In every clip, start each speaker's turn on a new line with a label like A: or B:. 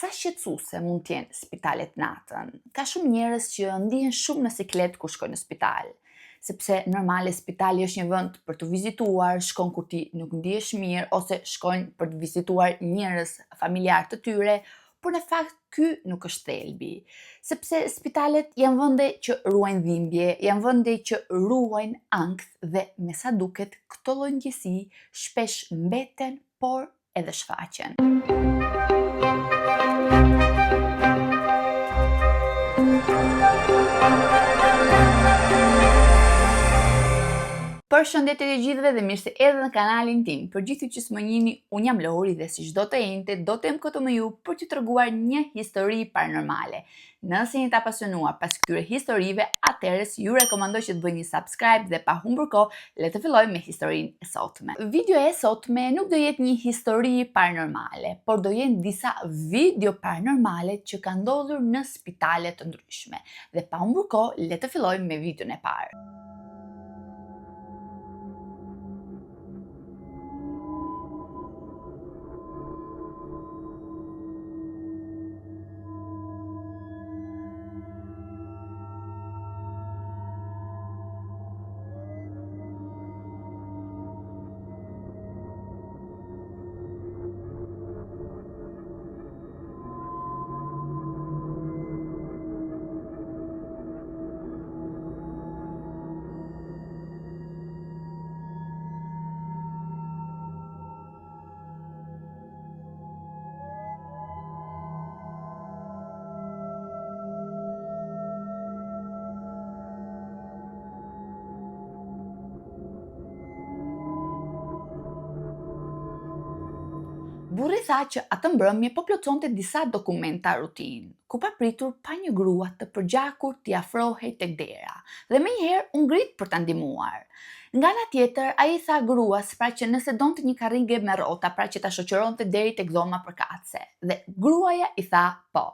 A: sa shqetësuese mund të jenë spitalet natën? Ka shumë njerëz që ndihen shumë në siklet kur shkojnë në spital, sepse normale spitali është një vend për të vizituar, shkon kur ti nuk ndihesh mirë ose shkojnë për të vizituar njerëz familjar të tyre, por në fakt ky nuk është thelbi, sepse spitalet janë vende që ruajnë dhimbje, janë vende që ruajnë ankth dhe me sa duket këto lloj ndjesi shpesh mbeten, por edhe shfaqen. Përshëndetje të gjithëve dhe mirë se erdhët në kanalin tim. Për gjithë që s'më njihni, unë jam Lori dhe si çdo të jente, do të jem këtu me ju për t'ju treguar një histori paranormale. Nëse jeni të apasionuar pas këtyre historive, atëherë ju rekomandoj që të bëni një subscribe dhe pa humbur kohë, le të fillojmë me historinë e sotme. Videoja e sotme nuk do jetë një histori paranormale, por do jenë disa video paranormale që kanë ndodhur në spitale të ndryshme. Dhe pa humbur kohë, le të fillojmë me videon e parë. Burri tha që atë mbrëmje po plotësonte disa dokumenta rutinë, ku papritur pa një grua të përgjakur t'i afrohej tek dera, dhe menjëherë u ngrit për ta ndihmuar. Nga ana tjetër, ai tha gruas pra që nëse donte një karrige me rrota, pra që ta shoqëronte deri tek dhoma përkatëse, dhe gruaja i tha po.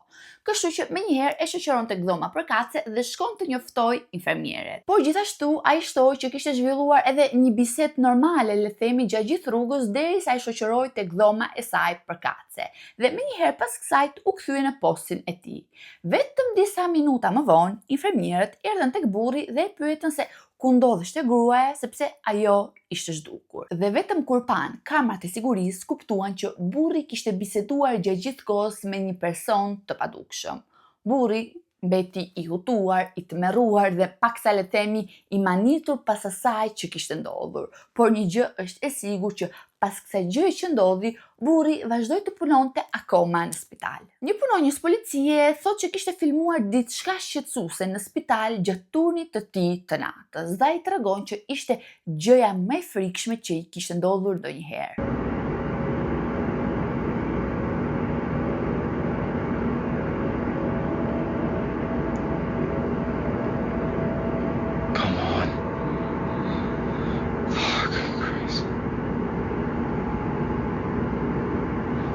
A: Kështu që menjëherë e shoqëronte tek dhoma përkatëse dhe shkon të njoftoi infermieret. Por gjithashtu ai shtoi që kishte zhvilluar edhe një bisedë normale, le të themi, gjatë gjithë rrugës derisa ai shoqëroi tek dhoma e saj përkatëse. Dhe menjëherë pas kësaj u kthye në postin e tij. Vetëm disa minuta më vonë, infermierët erdhën tek burri dhe e pyetën se ku ndodheshte gruaja sepse ajo ishte zhdukur. Dhe vetëm kur pan kamerat e sigurisë kuptuan që burri kishte biseduar gjatë gjithë kohës me një person të padukshëm. Burri mbeti i hutuar, i tmerruar dhe paksa le të themi i manitur pas asaj që kishte ndodhur. Por një gjë është e sigurt që pas kësaj gjëje që ndodhi, burri vazhdoi të punonte akoma në spital. Një punonjës policie thotë që kishte filmuar diçka shqetësuese në spital gjatë turnit të tij të natës. Dhe ai tregon që ishte gjëja më e frikshme që i kishte ndodhur ndonjëherë.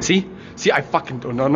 B: See, I fucking don't. No.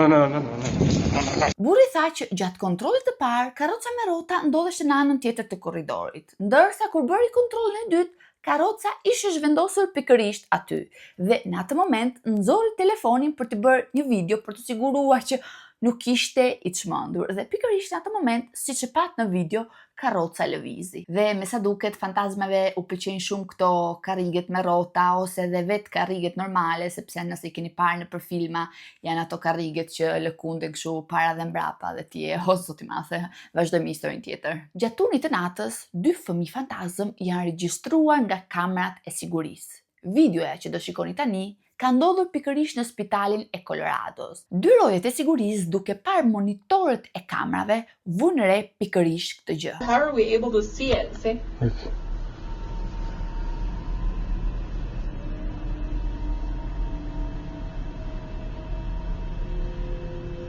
A: Burri tha që gjatë kontrollit të parë, karroca me rrota ndodheshte në anën tjetër të korridorit, ndërsa kur bëri kontrollin e dytë, karroca ishte zhvendosur pikërisht aty. Dhe në atë moment nxori telefonin për të bërë një video për të siguruar që nuk ishte i çmendur. Dhe pikërisht në atë moment, siç e pat në video, karroca lëvizi. Dhe me sa duket fantazmave u pëlqejnë shumë këto karriget me rrota ose edhe vetë karriget normale, sepse nëse i keni parë nëpër filma, janë ato karriget që lëkunden kështu para dhe mbrapa dhe ti e o zoti madhe, vazhdojmë historinë tjetër. Gjatë turnit të natës, 2 fëmijë fantazëm janë regjistruar nga kamerat e sigurisë. Videoja që do shikoni tani ka ndodhur pikërisht në spitalin e Colorados. 2 rojet e sigurisë duke parë monitorët e kamerave vënë re pikërisht këtë gjë.
C: How are we able to see it? See?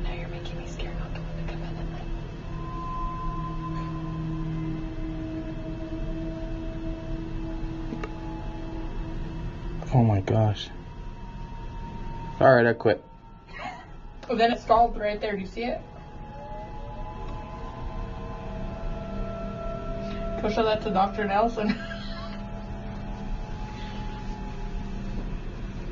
D: Now you're making me scared not to want to come in at night.
B: Oh my gosh. Alright, I quit.
C: Well, then it stalled right there. Do you see it? Go show that to Dr. Nelson.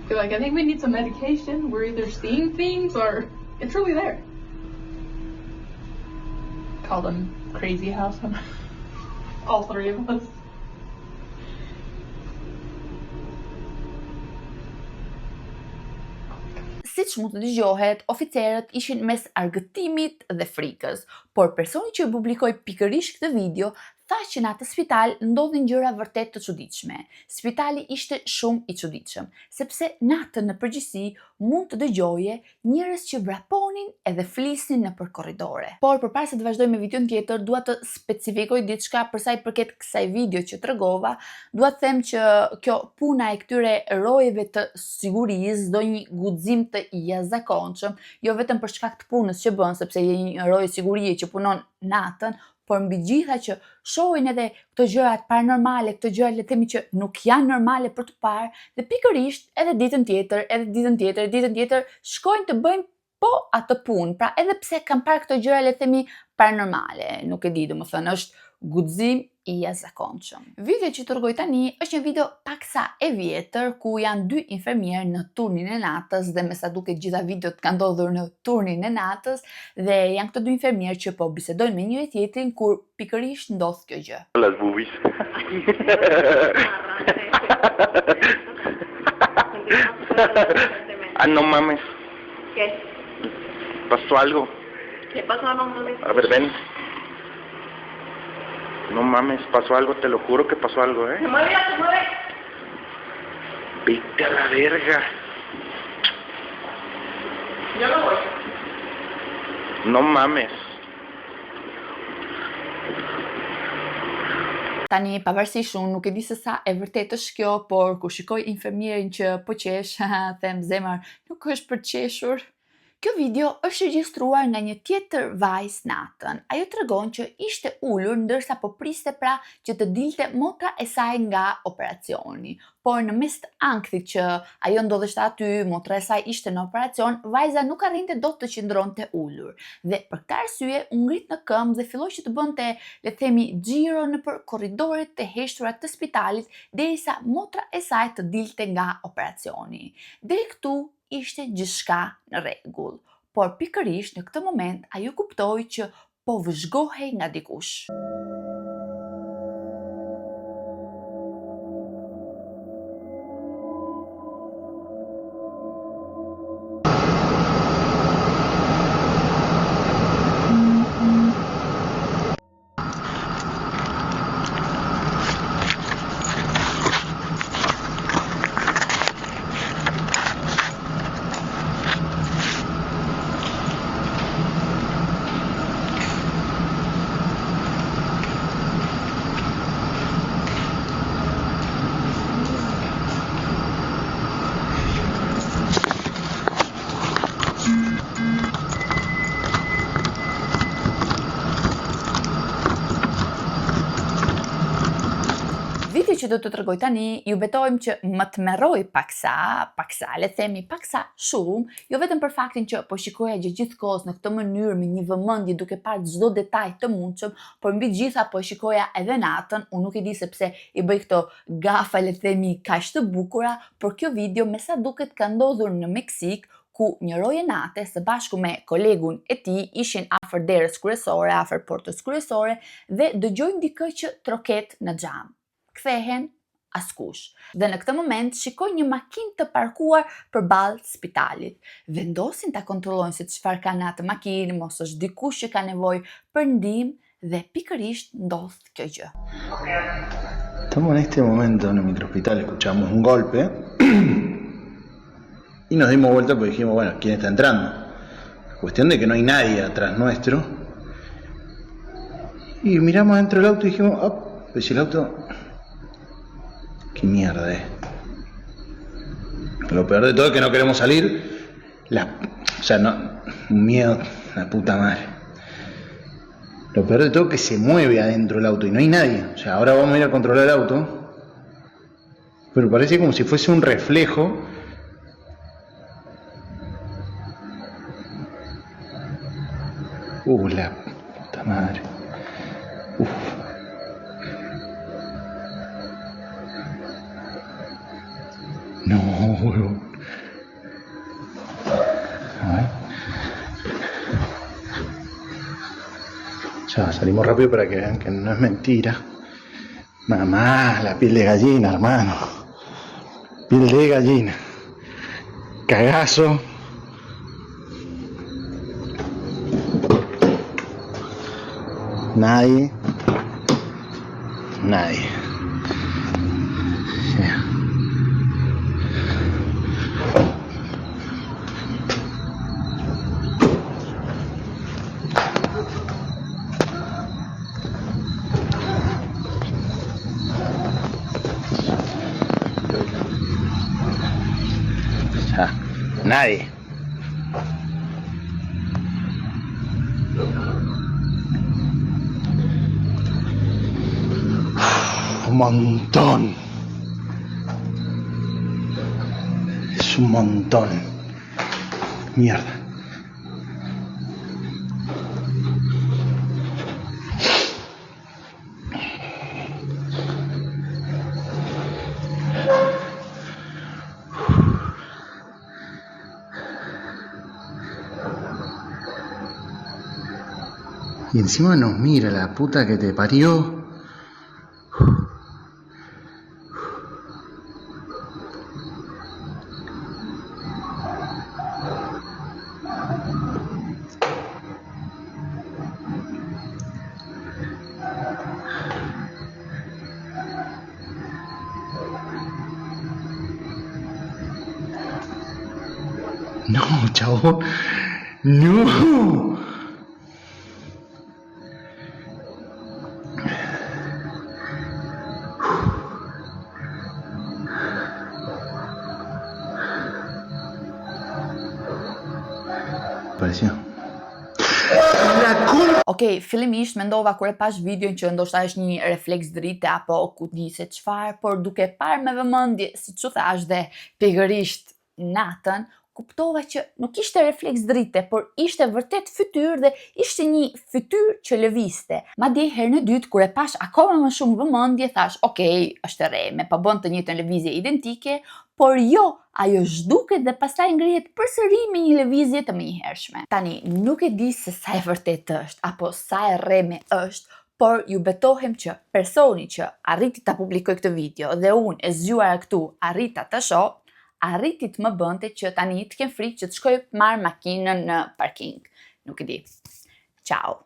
C: You're like, I think we need some medication. We're either seeing things or It's really there. Call them crazy house. All three of us.
A: Siç mund të dëgjohet, oficerët ishin mes argëtimit dhe frikës, por personi që publikoi pikërisht këtë video tha që në atë spital ndodhin gjëra vërtet të çuditshme. Spitali ishte shumë i çuditshëm, sepse natën në përgjithësi mund të dëgjoje njerëz që vraponin edhe flisnin nëpër korridore. Por përpara se të vazhdoj me videon tjetër, dua të specifikoj diçka për sa i përket kësaj video që tregova. Dua të them që kjo puna e këtyre rojeve të sigurisë do një guxim të jashtëzakonshëm, jo vetëm për shkak të punës që bën, sepse je një roj sigurie që punon natën, por mbi gjitha që shohin edhe këto gjërat paranormale, këto gjërat le të themi që nuk janë normale për të parë, dhe pikërisht edhe ditën tjetër, ditën tjetër shkojnë të bëjnë po atë punë. Pra edhe pse kanë parë këto gjëra le të themi paranormale, nuk e di, domethënë është guxim i jashtëzakonshëm. Video që tregoj tani është një video paksa e vjetër ku janë dy infermierë në turnin e natës, dhe me sa duket gjitha videot kanë ndodhur në turnin e natës, dhe janë këto dy infermierë që po bisedojnë me njëri tjetrin kur pikërisht ndodh kjo gjë.
B: Las boobies. Ah, no mames.
E: ¿Qué?
B: Pasó algo.
E: ¿Qué pasó, no mames?
B: A ver, ven. No mames, pasó algo, te lo juro que pasó algo, ¿eh?
E: ¡Se mueve, se mueve!
B: Vete a la verga.
E: Yo no voy.
B: No mames.
A: Tani, pavarësisht unë nuk e di se sa e vërtet është kjo, por kur shikoj infermierin që po qesh, them zemër, nuk është për qeshur. Kjo video është regjistruar nga një tjetër vajzë natën. Ajo tregon që ishte ulur ndërsa po priste pra që të dilte motra e saj nga operacioni. Por në mes të ankthit që ajo ndodheshte aty, motra e saj ishte në operacion, vajza nuk arrinte dot të qëndronte ulur. Dhe për këtë arsye u ngrit në këmbë dhe filloi që të bënte, le të themi, xhiro nëpër korridoret të heshtura të spitalit derisa motra e saj të dilte nga operacioni. Deri këtu ishte gjithçka në rregull, por pikërisht në këtë moment ajo kuptoi që po vëzhgohej nga dikush. Që do të tregoj tani, ju betojmë që më të merroj paksa, le themi paksa shumë, jo vetëm për faktin që po shikoja gjithë kohës në këtë mënyrë me një vëmendje duke parë çdo detaj të mundshëm, por mbi gjitha po shikoja edhe natën. Unë nuk e di sepse i bëj këto gafa, le themi, kaq të bukura, por kjo video me sa duket ka ndodhur në Meksik, ku një roje nate së bashku me kolegun e tij ishin afër derës kryesore, afër portës kryesore, dhe dëgjojnë dikë që troket në xham. Kthehen askush. Dhe në këtë moment shikoj një makinë të parkuar përballë spitalit. Vendosin ta kontrollojnë se çfarë ka në atë makinë, mos është dikush që ka nevojë për ndihmë, dhe pikërisht ndodh kjo gjë.
F: Estamos en este momento en el microhospital, escuchamos un golpe y nos dimos vuelta porque dijimos, bueno, ¿quién está entrando? Cuestión de que no hay nadie atrás nuestro. Y miramos dentro del auto y dijimos, oh, pues si el auto... ¿Qué mierda es? Lo peor de todo es que no queremos salir. O sea, no, un miedo, la puta madre. Lo peor de todo es que se mueve adentro del auto y no hay nadie. O sea, ahora vamos a ir a controlar el auto. Pero parece como si fuese un reflejo. La puta madre. Uf. No, huevón. A ver. sea, salimos rápido para que vean que no es mentira. Mamá, la piel de gallina, hermano. Piel de gallina. Cagazo. Nadie. Yeah. Nadie. Un montón. Es un montón. Mierda. Y encima nos mira la puta que te parió. No, chabón. No. Pareció.
A: Okej, fillimisht mendova kur e pash videon që ndoshta është një refleks drite apo ku di se çfarë, por duke parë me vëmendje, siç u thash dhe pikërisht natën, kuptova që nuk ishte refleks drite, por ishte vërtet fytyrë dhe ishte një fytyrë që lëvizte. Madje herën e dytë kur e pash akoma më shumë vëmendje, thash, okej, është e rreme, po bën të njëjtën lëvizje identike, por jo, ajo zhduket dhe pastaj ngrihet përsëri me një lëvizje të menjëhershme. Tani, nuk e di se sa e vërtet është, apo sa e rreme është, por ju betohem që personi që arriti ta publikoj këtë video dhe unë e zgjuara këtu arrita të shoh, arriti të më bënte që tani të kem frikë që të shkoj marr makinën në parking. Nuk e di. Ciao.